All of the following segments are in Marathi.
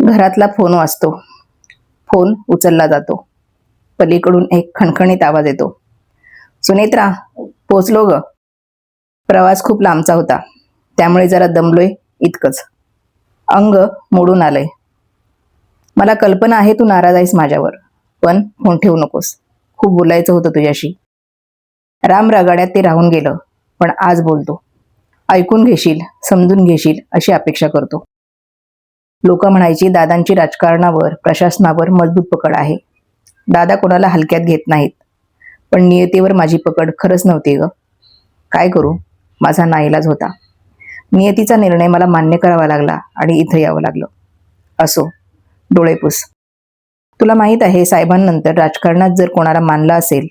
घरातला फोन वाजतो. फोन उचलला जातो. पलीकडून एक खणखणीत आवाज येतो. सुनेत्रा, पोचलो ग. प्रवास खूप लांबचा होता, त्यामुळे जरा दमलोय इतकंच. अंग मोडून आलंय. मला कल्पना आहे तू नाराज आहेस माझ्यावर, पण फोन ठेवू नकोस. खूप बोलायचं होतं तुझ्याशी. राम रगाड्यात ते राहून गेलं, पण आज बोलतो. ऐकून घेशील, समजून घेशील अशी अपेक्षा करतो. लोक म्हणायची दादांची राजकारणावर, प्रशासनावर मजबूत पकड आहे. दादा कोणाला हलक्यात घेत नाहीत. पण नियतीवर माझी पकड खरंच नव्हती ग. काय करू, माझा नाईलाज होता. नियतीचा निर्णय मला मान्य करावा लागला आणि इथं यावं लागलं. असो, डोळे पुस. तुला माहीत आहे, साहेबांनंतर राजकारणात जर कोणाला मानलं असेल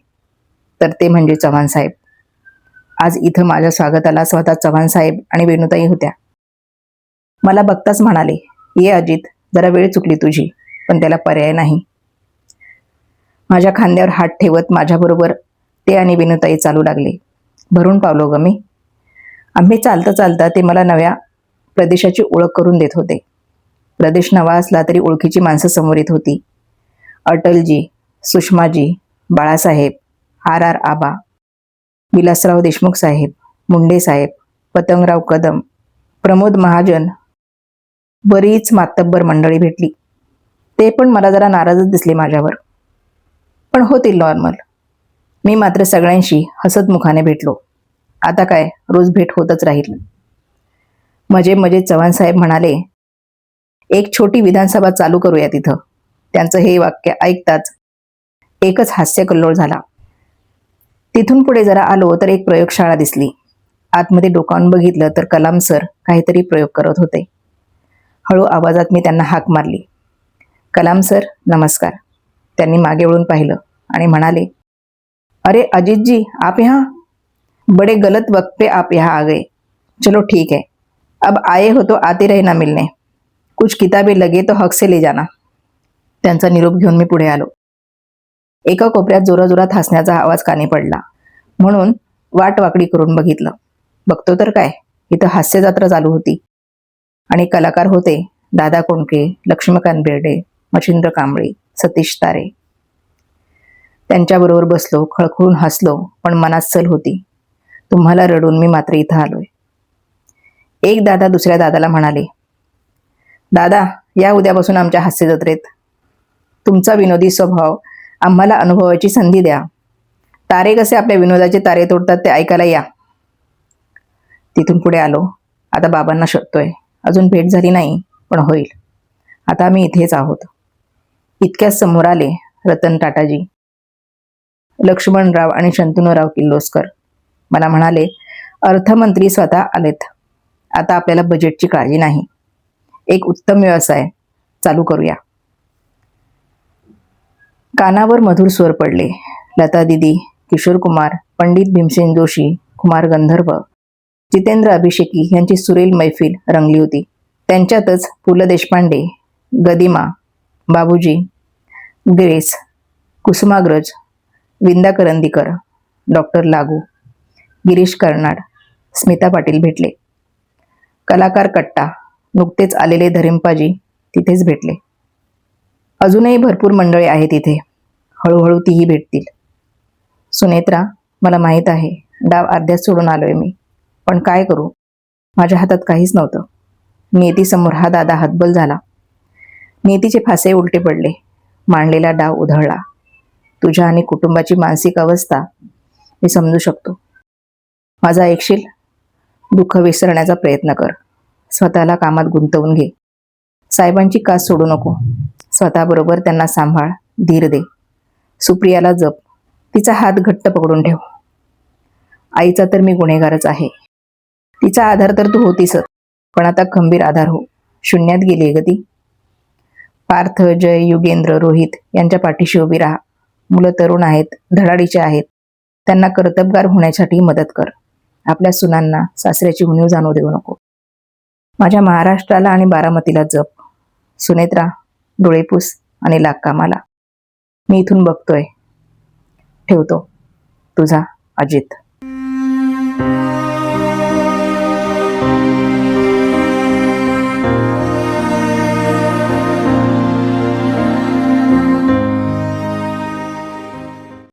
तर ते म्हणजे चव्हाण साहेब. आज इथं माझ्या स्वागताला स्वतः चव्हाण साहेब आणि वेणुताई होत्या. मला बघताच म्हणाले, ये अजित, जरा वेळ चुकली तुझी, पण त्याला पर्याय नाही. माझ्या खांद्यावर हात ठेवत माझ्याबरोबर ते आणि विनुताई चालू लागले. भरून पावलो ग मी. आम्ही चालता चालता ते मला नव्या प्रदेशाची ओळख करून देत होते. प्रदेश नवा असला तरी ओळखीची माणसं समोर येत होती. अटलजी, सुषमाजी, बाळासाहेब, आर आबा, विलासराव देशमुख साहेब, मुंडे साहेब, पतंगराव कदम, प्रमोद महाजन, बरीच मातब्बर मंडळी भेटली. ते पण मला जरा नाराजच दिसले माझ्यावर, पण होतील नॉर्मल. मी मात्र सगळ्यांशी हसत मुखाने भेटलो. आता काय, रोज भेट होतच राहील. मजे चव्हाण साहेब म्हणाले, एक छोटी विधानसभा चालू करूया तिथं. त्यांचं हे वाक्य ऐकताच एकच हास्य कल्लोळ झाला. तिथून पुढे जरा आलो तर एक प्रयोगशाळा दिसली. आतमध्ये डोकावून बघितलं तर कलाम सर काहीतरी प्रयोग करत होते. हळू आवाजात मी त्यांना हाक मारली. कलाम सर, नमस्कार. त्यांनी मागे वळून पाहिलं आणि म्हणाले, अरे अजीत जी, आप यहाँ? बड़े गलत वक्त पे आप यहाँ आ गए. चलो ठीक है, अब आए हो तो आते रहे ना मिलने. कुछ किताबें लगे तो हक से ले जाना. त्यांचा निरोप घेऊन मी पुढे आलो. एका कोपऱ्यात जोराजोरात हसण्याचा आवाज कानी पडला, म्हणून वाट वाकडी करून बघितलं. बघतो तर काय, इथं हास्य जत्रा चालू होती. आणि कलाकार होते दादा कोंडके, लक्ष्मीकांत बेर्डे, मच्छिंद्र कांबळे, सतीश तारे. त्यांच्याबरोबर बसलो, खळखळून हसलो, पण मनात सल होती. तुम्हाला रडून मी मात्र इथं आलोय. एक दादा दुसऱ्या दादाला म्हणाले, दादा, या उद्यापासून आमच्या हास्य जत्रेत. तुमचा विनोदी स्वभाव आम्हाला अनुभवाची संधी द्या. तारे कसे आपल्या विनोदाचे तारे तोडतात ते ऐकायला या. तिथून पुढे आलो. आता बाबांना शोधतोय. अजून भेट झाली नाही, पण होईल. आता आम्ही इथेच आहोत. इतक्याच समोर आले रतन टाटाजी, लक्ष्मणराव आणि शंतनुराव किर्लोस्कर. मला म्हणाले, अर्थमंत्री स्वतः आलेत. आता आपल्याला बजेटची काळजी नाही. एक उत्तम व्यवसाय चालू करूया. कानावर मधुर स्वर पडले. लता दिदी, किशोर कुमार, पंडित भीमसेन जोशी, कुमार गंधर्व, जितेंद्र अभिषेकी यांची सुरेल मैफिल रंगली होती. त्यांच्यातच पु ल देशपांडे, गदिमा, बाबूजी, ग्रेस, कुसुमाग्रज, विंदा करंदीकर, डॉक्टर लागू, गिरीश कर्नाड, स्मिता पाटील भेटले. कलाकार कट्टा, नुकतेच आलेले धरिंपाजी तिथेच भेटले. अजूनही भरपूर मंडळी आहेत तिथे. हळूहळू तीही भेटतील. सुनेत्रा, मला माहीत आहे, डाव अर्ध्यात सोडून आलोय मी, पण काय करू, माझ्या हातात काहीच नव्हतं. नियतीसमोर हा दादा हतबल झाला. नियतीचे फासे उलटे पडले. मांडलेला डाव उधळला. तुझ्या आणि कुटुंबाची मानसिक अवस्था मी समजू शकतो. माझा ऐकशील? दुःख विसरण्याचा प्रयत्न कर. स्वतःला कामात गुंतवून घे. साहेबांची कास सोडू नको. स्वतःबरोबर त्यांना सांभाळ, धीर दे. सुप्रियाला जप. तिचा हात घट्ट पकडून ठेव. आईचा तर मी गुन्हेगारच आहे. तिचा आधार तर तू होतीसच, पण आता खंबीर आधार हो. शून्यात गेली ग ती. पार्थ, जय, युगेंद्र, रोहित यांच्या पाठीशी उभी राहा. मुलं तरुण आहेत, धडाडीचे आहेत. त्यांना कर्तबगार होण्यासाठी मदत कर. आपल्या सुनांना सासऱ्याची उणीव जाणू देऊ नको. माझ्या महाराष्ट्राला आणि बारामतीला जप. सुनेत्रा, डोळे पुस आणि लाग कामाला. मी इथून बघतोय. ठेवतो. तुझा अजित.